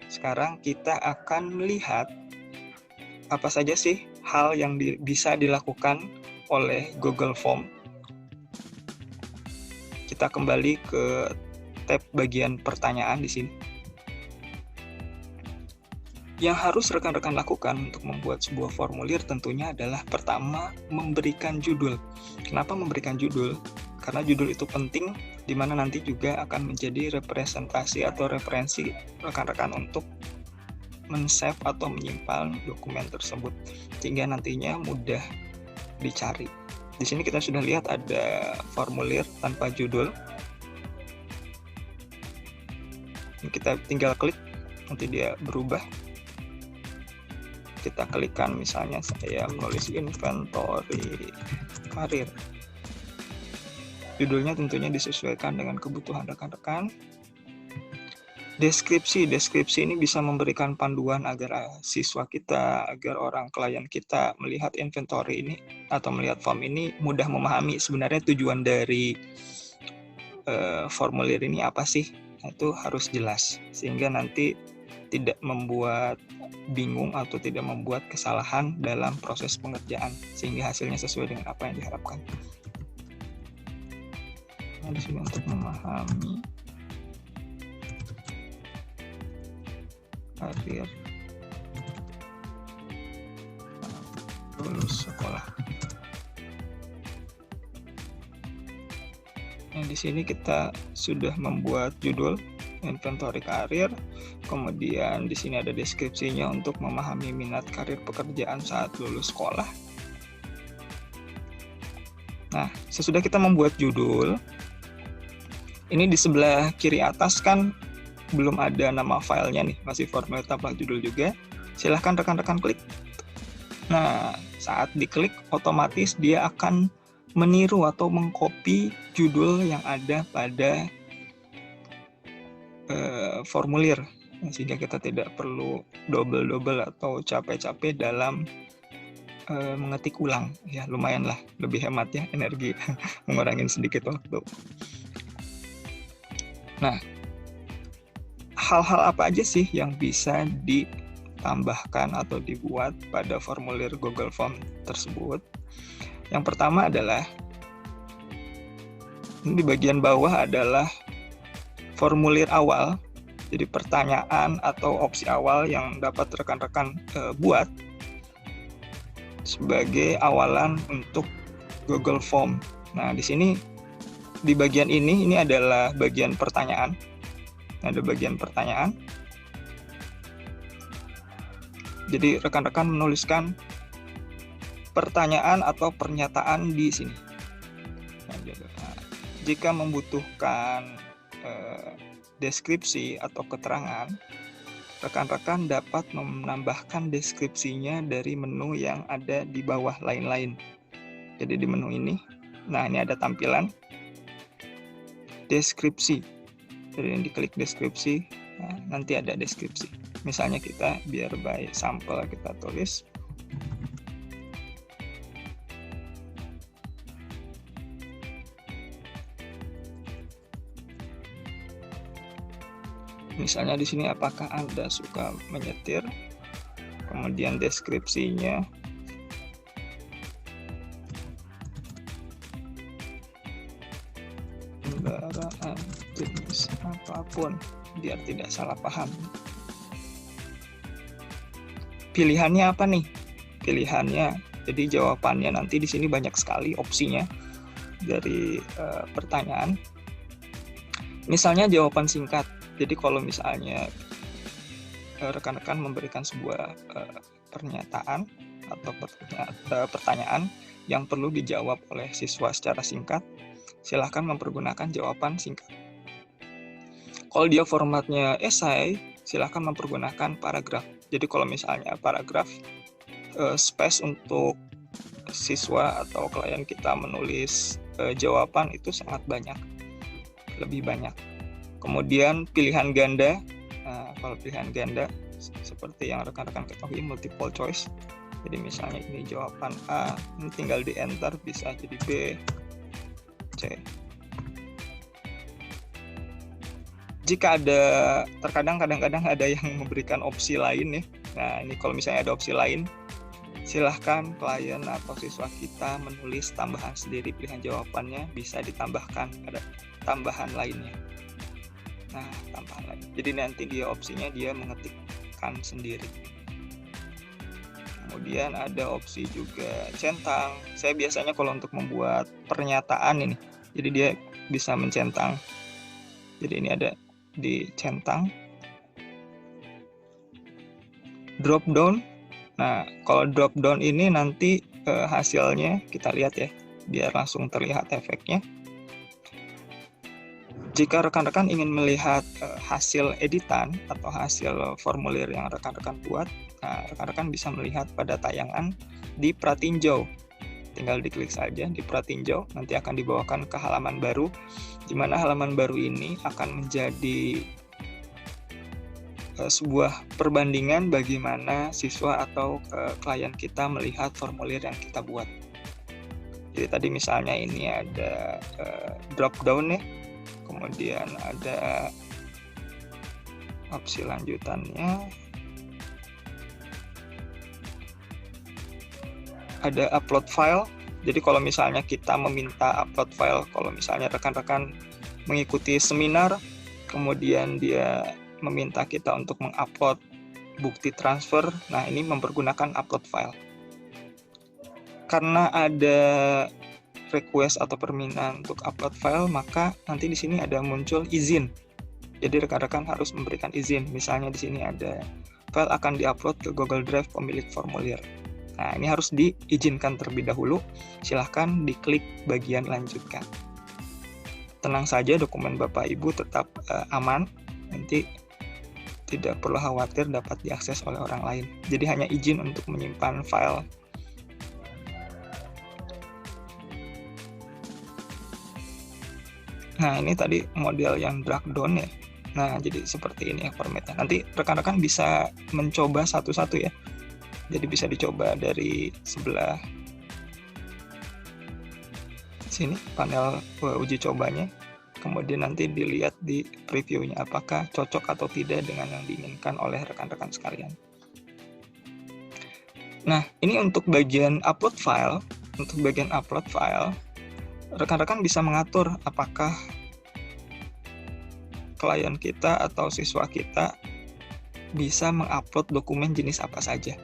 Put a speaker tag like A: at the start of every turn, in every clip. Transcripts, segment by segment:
A: Sekarang kita akan melihat apa saja sih hal yang bisa dilakukan oleh Google Form. Kita kembali ke tab bagian pertanyaan di sini. Yang harus rekan-rekan lakukan untuk membuat sebuah formulir tentunya adalah pertama, memberikan judul. Kenapa memberikan judul? Karena judul itu penting, di mana nanti juga akan menjadi representasi atau referensi rekan-rekan untuk men-save atau menyimpan dokumen tersebut, sehingga nantinya mudah dicari. Di sini kita sudah lihat ada formulir tanpa judul. Kita tinggal klik, nanti dia berubah. Kita klikkan, misalnya saya menulis inventory karir. Judulnya tentunya disesuaikan dengan kebutuhan rekan-rekan. Deskripsi ini bisa memberikan panduan agar siswa kita, agar orang klien kita melihat inventory ini atau melihat form ini mudah memahami sebenarnya tujuan dari formulir ini apa sih. Nah, itu harus jelas sehingga nanti tidak membuat bingung atau tidak membuat kesalahan dalam proses pengerjaan, sehingga hasilnya sesuai dengan apa yang diharapkan. Nah, di sini untuk memahami karir lulus sekolah. Nah, di sini kita sudah membuat judul inventory karir, kemudian di sini ada deskripsinya untuk memahami minat karir pekerjaan saat lulus sekolah. Nah, sesudah kita membuat judul, ini di sebelah kiri atas kan belum ada nama filenya nih, masih formulir tanpa judul juga. Silahkan rekan-rekan klik. Nah, saat diklik otomatis dia akan meniru atau mengcopy judul yang ada pada formulir, sehingga kita tidak perlu double atau capek-capek dalam mengetik ulang. Ya, lumayan lah, lebih hemat ya energi, mengurangin sedikit waktu. Nah, hal-hal apa aja sih yang bisa ditambahkan atau dibuat pada formulir Google Form tersebut? Yang pertama adalah, ini di bagian bawah adalah formulir awal, jadi pertanyaan atau opsi awal yang dapat rekan-rekan buat sebagai awalan untuk Google Form. Nah, di sini di bagian ini adalah bagian pertanyaan. Ada bagian pertanyaan. Jadi rekan-rekan menuliskan pertanyaan atau pernyataan di sini. Nah, jika membutuhkan deskripsi atau keterangan, rekan-rekan dapat menambahkan deskripsinya dari menu yang ada di bawah lain-lain. Jadi di menu ini, nah ini ada tampilan deskripsi. Jadi yang diklik deskripsi, nah, nanti ada deskripsi. Misalnya kita biar by sampel kita tulis misalnya di sini, apakah Anda suka menyetir? Kemudian deskripsinya kendaraan jenis apapun, biar tidak salah paham. Pilihannya apa nih? Pilihannya, jadi jawabannya nanti di sini banyak sekali opsinya dari pertanyaan. Misalnya jawaban singkat. Jadi kalau misalnya rekan-rekan memberikan sebuah pernyataan atau pertanyaan yang perlu dijawab oleh siswa secara singkat, silahkan mempergunakan jawaban singkat. Kalau dia formatnya esai, silahkan mempergunakan paragraf. Jadi kalau misalnya paragraf, space untuk siswa atau klien kita menulis jawaban itu sangat banyak, lebih banyak. Kemudian pilihan ganda, kalau pilihan ganda seperti yang rekan-rekan ketahui multiple choice. Jadi misalnya ini jawaban A, ini tinggal di enter bisa jadi B, C. Jika ada, kadang-kadang ada yang memberikan opsi lain ya. Nah ini kalau misalnya ada opsi lain, silahkan klien atau siswa kita menulis tambahan sendiri pilihan jawabannya, bisa ditambahkan, ada tambahan lainnya. Nah tambahan lain, jadi nanti dia opsinya dia mengetikkan sendiri. Kemudian ada opsi juga centang. Saya biasanya kalau untuk membuat pernyataan ini, jadi dia bisa mencentang. Jadi ini ada di centang. Drop down. Nah, kalau drop down ini nanti hasilnya kita lihat ya, biar langsung terlihat efeknya. Jika rekan-rekan ingin melihat hasil editan atau hasil formulir yang rekan-rekan buat, nah, rekan-rekan bisa melihat pada tayangan di Pratinjau. Tinggal diklik saja di Pratinjau, nanti akan dibawakan ke halaman baru, di mana halaman baru ini akan menjadi sebuah perbandingan bagaimana siswa atau klien kita melihat formulir yang kita buat. Jadi tadi misalnya ini ada drop down ya, kemudian ada opsi lanjutannya, ada upload file. Jadi kalau misalnya kita meminta upload file, kalau misalnya rekan-rekan mengikuti seminar, kemudian dia meminta kita untuk mengupload bukti transfer, nah ini mempergunakan upload file. Karena ada request atau permintaan untuk upload file, maka nanti di sini ada muncul izin. Jadi rekan-rekan harus memberikan izin. Misalnya di sini ada file akan diupload ke Google Drive pemilik formulir. Nah, ini harus diizinkan terlebih dahulu. Silahkan diklik bagian lanjutkan. Tenang saja, dokumen Bapak Ibu tetap aman. Nanti tidak perlu khawatir dapat diakses oleh orang lain. Jadi hanya izin untuk menyimpan file. Nah, ini tadi model yang drag down ya. Nah, jadi seperti ini ya formatnya. Nanti rekan-rekan bisa mencoba satu-satu ya. Jadi bisa dicoba dari sebelah sini, panel uji cobanya. Kemudian nanti dilihat di previewnya apakah cocok atau tidak dengan yang diinginkan oleh rekan-rekan sekalian. Nah, ini untuk bagian upload file. Untuk bagian upload file, rekan-rekan bisa mengatur apakah klien kita atau siswa kita bisa mengupload dokumen jenis apa saja.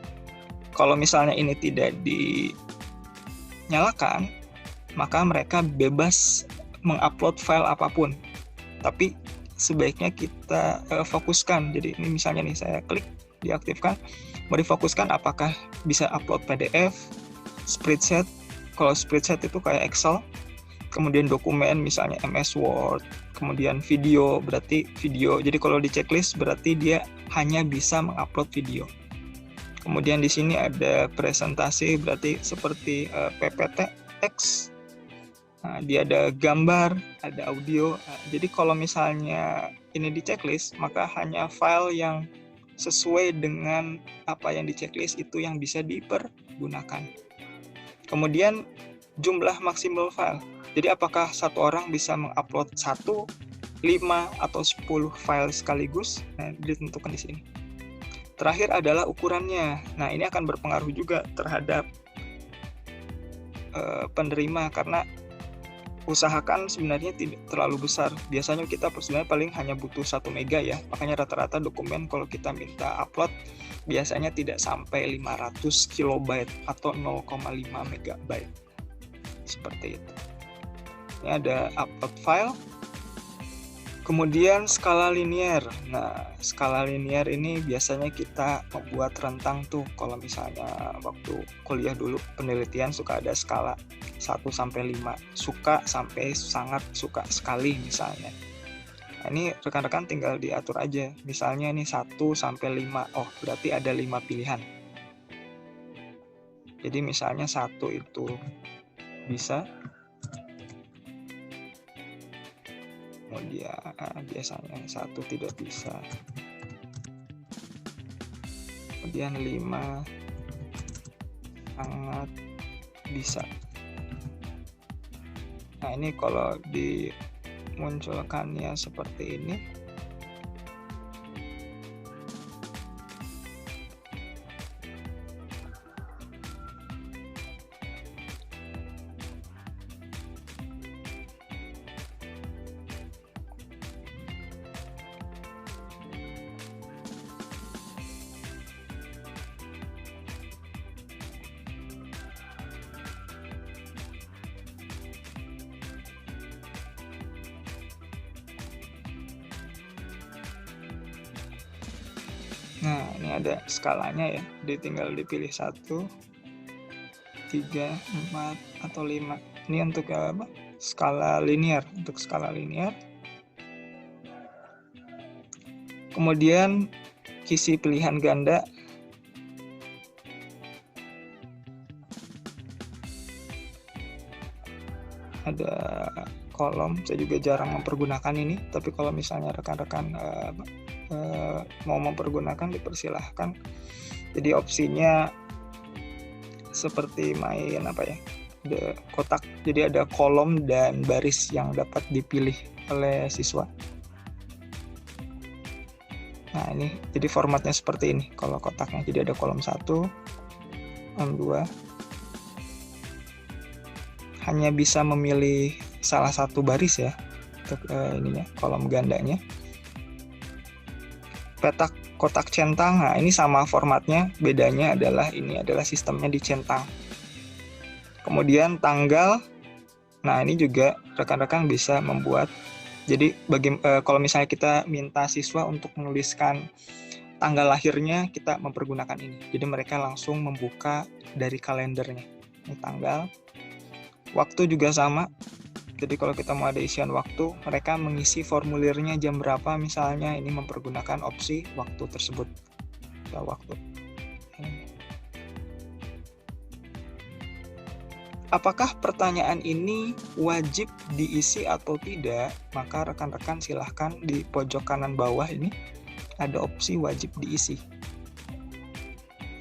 A: Kalau misalnya ini tidak dinyalakan, maka mereka bebas mengupload file apapun. Tapi sebaiknya kita fokuskan. Jadi ini misalnya nih saya klik diaktifkan, mau difokuskan apakah bisa upload PDF, spreadsheet. Kalau spreadsheet itu kayak Excel, kemudian dokumen misalnya MS Word, kemudian video berarti video. Jadi kalau di checklist berarti dia hanya bisa mengupload video. Kemudian di sini ada presentasi berarti seperti PPT-X. Nah, dia ada gambar, ada audio. Nah, jadi kalau misalnya ini di checklist, maka hanya file yang sesuai dengan apa yang di checklist itu yang bisa dipergunakan. Kemudian jumlah maksimal file. Jadi apakah satu orang bisa mengupload 1, 5, atau 10 file sekaligus? Nah, ditentukan di sini. Terakhir adalah ukurannya. Nah, ini akan berpengaruh juga terhadap penerima karena usahakan sebenarnya tidak terlalu besar. Biasanya kita sebenarnya paling hanya butuh 1 mega ya. Makanya rata-rata dokumen kalau kita minta upload biasanya tidak sampai 500 kilobyte atau 0,5 megabyte. Seperti itu. Ini ada upload file. Kemudian skala linear. Nah, skala linear ini biasanya kita membuat rentang tuh. Kalau misalnya waktu kuliah dulu penelitian suka ada skala 1 sampai 5. Suka sampai sangat suka sekali misalnya. Nah, ini rekan-rekan tinggal diatur aja. Misalnya ini 1 sampai 5. Oh, berarti ada 5 pilihan. Jadi misalnya 1 itu bisa. Kemudian biasanya 1 tidak bisa. Kemudian 5 sangat bisa. Nah, ini kalau dimunculkannya seperti ini, nah ini ada skalanya ya, tinggal dipilih 1, 3, 4, atau 5. Ini untuk apa? Skala linear, untuk skala linear. Kemudian isi pilihan ganda. Ada kolom, saya juga jarang mempergunakan ini, tapi kalau misalnya rekan-rekan mau mempergunakan dipersilahkan. Jadi opsinya seperti main apa ya, ada kotak, jadi ada kolom dan baris yang dapat dipilih oleh siswa. Nah ini jadi formatnya seperti ini kalau kotaknya, jadi ada kolom 1, kolom 2, hanya bisa memilih salah satu baris ya untuk ininya, kolom gandanya. Petak kotak centang, nah ini sama formatnya, bedanya adalah ini adalah sistemnya dicentang. Kemudian tanggal, nah ini juga rekan-rekan bisa membuat. Jadi kalau misalnya kita minta siswa untuk menuliskan tanggal lahirnya, kita mempergunakan ini. Jadi mereka langsung membuka dari kalendernya. Ini tanggal. Waktu juga sama. Jadi kalau kita mau ada isian waktu, mereka mengisi formulirnya jam berapa misalnya, ini mempergunakan opsi waktu tersebut. Waktu. Apakah pertanyaan ini wajib diisi atau tidak? Maka rekan-rekan silahkan di pojok kanan bawah ini ada opsi wajib diisi.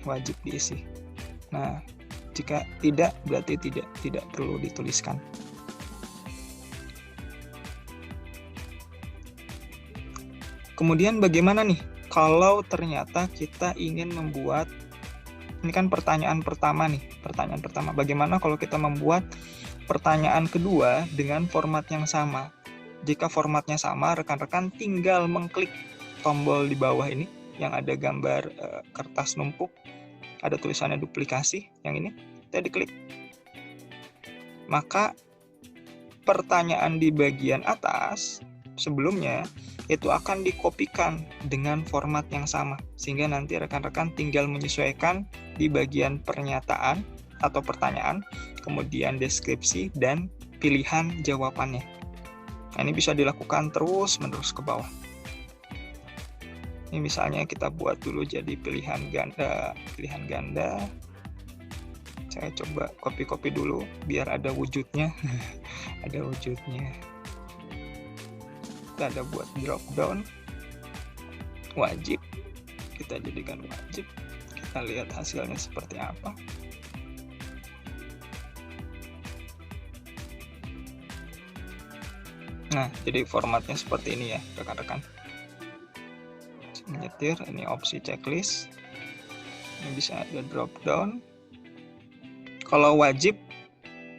A: Wajib diisi. Nah, jika tidak, berarti tidak perlu dituliskan. Kemudian bagaimana nih kalau ternyata kita ingin membuat, ini kan pertanyaan pertama nih, pertanyaan pertama. Bagaimana kalau kita membuat pertanyaan kedua dengan format yang sama? Jika formatnya sama, rekan-rekan tinggal mengklik tombol di bawah ini yang ada gambar kertas numpuk, ada tulisannya duplikasi, yang ini, kita diklik. Maka pertanyaan di bagian atas sebelumnya itu akan dikopikan dengan format yang sama, sehingga nanti rekan-rekan tinggal menyesuaikan di bagian pernyataan atau pertanyaan, kemudian deskripsi dan pilihan jawabannya. Nah, ini bisa dilakukan terus-menerus ke bawah. Ini misalnya kita buat dulu jadi pilihan ganda. Saya coba copy dulu biar ada wujudnya. Ada wujudnya. Kita ada buat drop down wajib, kita jadikan wajib, kita lihat hasilnya seperti apa. Nah, jadi formatnya seperti ini ya rekan-rekan. Menyetir, ini opsi checklist, ini bisa ada drop down. Kalau wajib,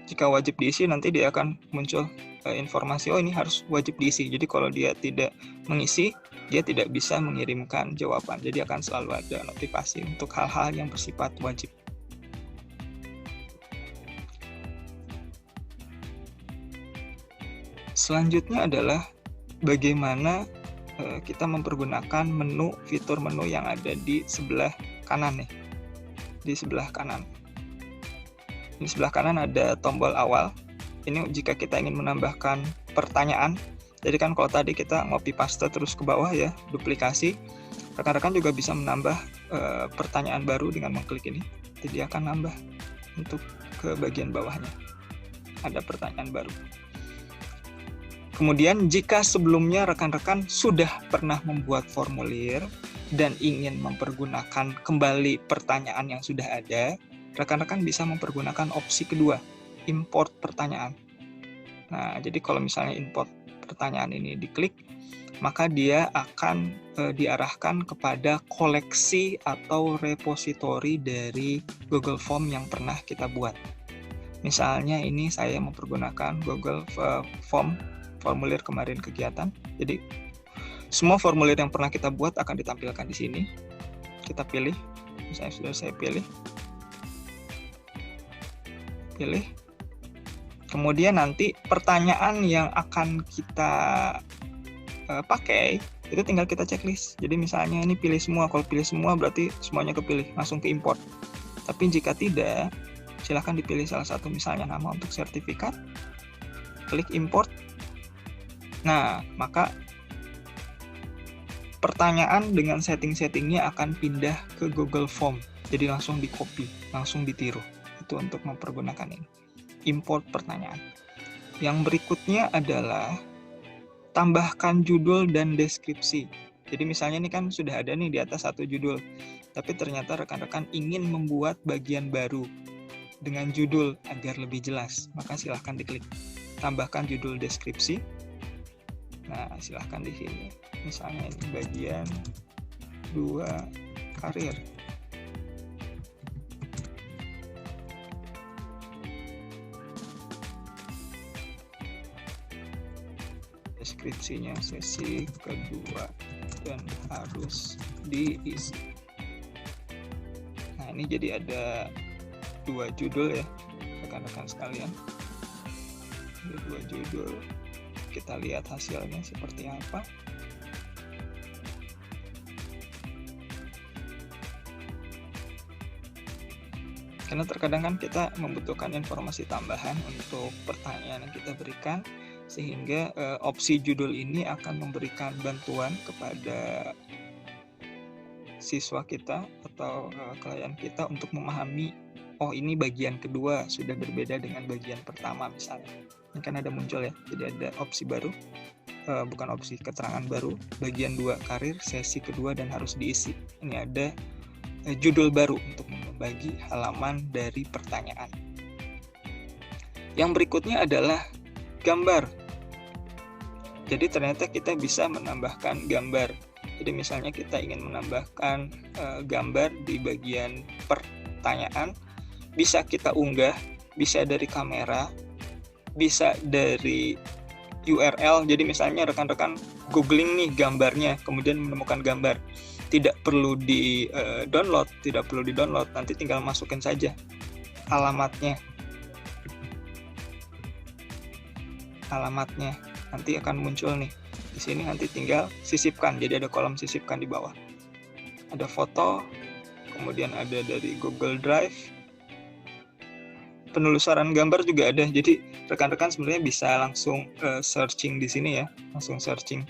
A: jika wajib diisi nanti dia akan muncul informasi, oh ini harus wajib diisi. Jadi kalau dia tidak mengisi, dia tidak bisa mengirimkan jawaban. Jadi akan selalu ada notifikasi untuk hal-hal yang bersifat wajib. Selanjutnya adalah bagaimana kita mempergunakan menu, fitur menu yang ada di sebelah kanan nih. Di sebelah kanan. Di sebelah kanan ada tombol awal. Ini jika kita ingin menambahkan pertanyaan. Jadi kan kalau tadi kita copy paste terus ke bawah ya, duplikasi. Rekan-rekan juga bisa menambah pertanyaan baru dengan mengklik ini. Jadi dia akan nambah untuk ke bagian bawahnya. Ada pertanyaan baru. Kemudian jika sebelumnya rekan-rekan sudah pernah membuat formulir dan ingin mempergunakan kembali pertanyaan yang sudah ada, rekan-rekan bisa mempergunakan opsi kedua, import pertanyaan. Nah, jadi kalau misalnya import pertanyaan ini diklik, maka dia akan diarahkan kepada koleksi atau repositori dari Google Form yang pernah kita buat. Misalnya ini saya mempergunakan Google Form, formulir kemarin kegiatan. Jadi semua formulir yang pernah kita buat akan ditampilkan di sini. Kita pilih, misalnya sudah saya pilih. Kemudian nanti pertanyaan yang akan kita pakai itu tinggal kita checklist. Jadi misalnya ini pilih semua. Kalau pilih semua berarti semuanya kepilih, langsung ke import. Tapi jika tidak, silahkan dipilih salah satu, misalnya nama untuk sertifikat, klik import. Nah, maka pertanyaan dengan setting-settingnya akan pindah ke Google Form. Jadi langsung di copy, langsung ditiru. Itu untuk mempergunakan ini, import pertanyaan. Yang berikutnya adalah tambahkan judul dan deskripsi. Jadi misalnya ini kan sudah ada nih di atas satu judul, tapi ternyata rekan-rekan ingin membuat bagian baru dengan judul agar lebih jelas, maka silahkan diklik tambahkan judul deskripsi. Nah, silahkan di sini, misalnya ini bagian 2 karir. Deskripsinya sesi kedua dan harus diisi. Nah, ini jadi ada 2 judul ya rekan-rekan sekalian. Ada 2 judul. Kita lihat hasilnya seperti apa. Karena terkadang kan kita membutuhkan informasi tambahan untuk pertanyaan yang kita berikan, sehingga opsi judul ini akan memberikan bantuan kepada siswa kita atau klien kita untuk memahami, oh ini bagian kedua sudah berbeda dengan bagian pertama misalnya. Ini kan ada muncul ya, jadi ada opsi baru, bukan opsi, keterangan baru, bagian 2 karir, sesi kedua dan harus diisi. Ini ada judul baru untuk membagi halaman dari pertanyaan. Yang berikutnya adalah gambar. Jadi ternyata kita bisa menambahkan gambar. Jadi misalnya kita ingin menambahkan gambar di bagian pertanyaan, bisa kita unggah, bisa dari kamera, bisa dari URL. Jadi misalnya rekan-rekan googling nih gambarnya, kemudian menemukan gambar. Tidak perlu di-download, nanti tinggal masukin saja alamatnya. Nanti akan muncul nih di sini, nanti tinggal sisipkan. Jadi ada kolom sisipkan di bawah, ada foto, kemudian ada dari Google Drive, penelusuran gambar juga ada. Jadi rekan-rekan sebenarnya bisa langsung searching di sini ya, langsung searching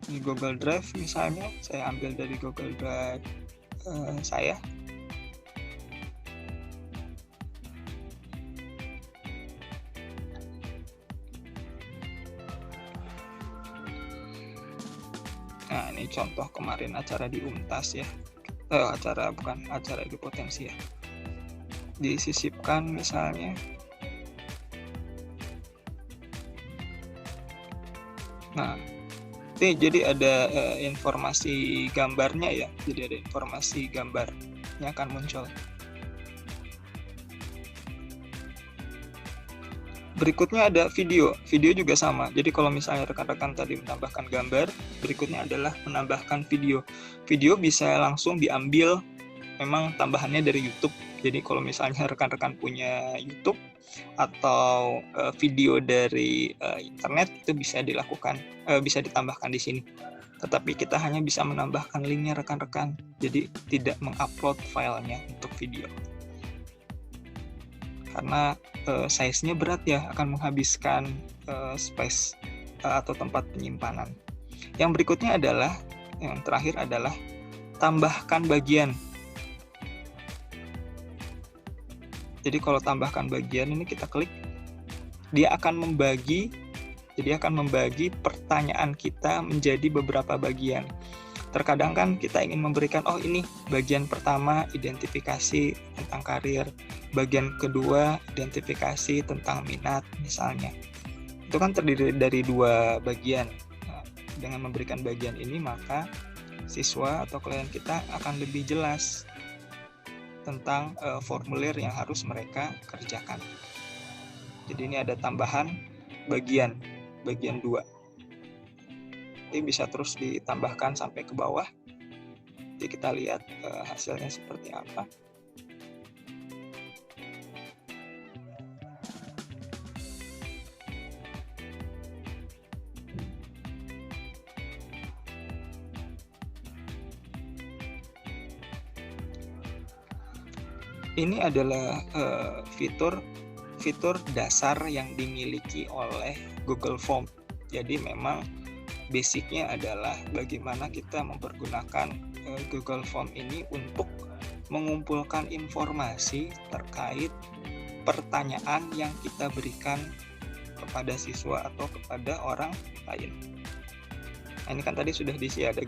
A: di Google Drive. Misalnya saya ambil dari Google Drive saya. Nah, ini contoh kemarin acara di UMTAS ya. Acara di Potensi ya. Disisipkan misalnya. Nah, ini jadi ada informasi gambarnya ya. Jadi ada informasi gambar yang akan muncul. Berikutnya ada video. Video juga sama. Jadi kalau misalnya rekan-rekan tadi menambahkan gambar, berikutnya adalah menambahkan video. Video bisa langsung diambil, memang tambahannya dari YouTube. Jadi kalau misalnya rekan-rekan punya YouTube atau video dari internet, itu bisa dilakukan, bisa ditambahkan di sini. Tetapi kita hanya bisa menambahkan linknya rekan-rekan. Jadi tidak mengupload filenya untuk video. Karena size-nya berat ya, akan menghabiskan space atau tempat penyimpanan. Yang berikutnya adalah, yang terakhir adalah tambahkan bagian. Jadi kalau tambahkan bagian ini kita klik, dia akan membagi pertanyaan kita menjadi beberapa bagian. terkadang kan kita ingin memberikan, oh ini bagian pertama identifikasi tentang karir, bagian kedua identifikasi tentang minat misalnya. Itu kan terdiri dari 2 bagian. Nah, dengan memberikan bagian ini maka siswa atau klien kita akan lebih jelas tentang formulir yang harus mereka kerjakan. Jadi ini ada tambahan bagian 2. Ini bisa terus ditambahkan sampai ke bawah. Jadi kita lihat hasilnya seperti apa. Ini adalah fitur dasar yang dimiliki oleh Google Form. Jadi memang basicnya adalah bagaimana kita mempergunakan Google Form ini untuk mengumpulkan informasi terkait pertanyaan yang kita berikan kepada siswa atau kepada orang lain. Nah, ini kan tadi sudah diisi, ada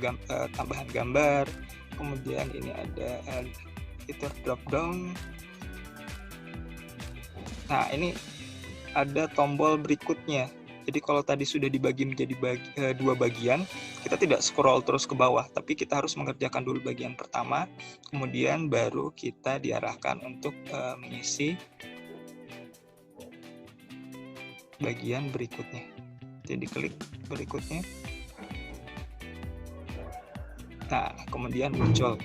A: tambahan gambar, kemudian ini ada fitur drop down. Nah, ini ada tombol berikutnya. Jadi kalau tadi sudah dibagi menjadi 2 bagian, kita tidak scroll terus ke bawah, tapi kita harus mengerjakan dulu bagian pertama, kemudian baru kita diarahkan untuk mengisi bagian berikutnya. Jadi klik berikutnya. Nah, kemudian muncul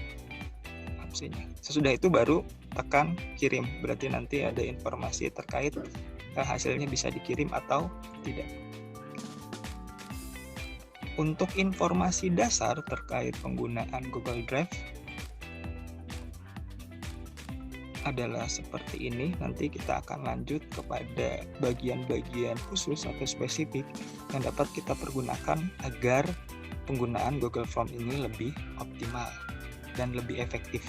A: opsinya. Sesudah itu baru tekan kirim. Berarti nanti ada informasi terkait hasilnya bisa dikirim atau tidak. Untuk informasi dasar terkait penggunaan Google Drive adalah seperti ini. Nanti kita akan lanjut kepada bagian-bagian khusus atau spesifik yang dapat kita pergunakan agar penggunaan Google Form ini lebih optimal dan lebih efektif.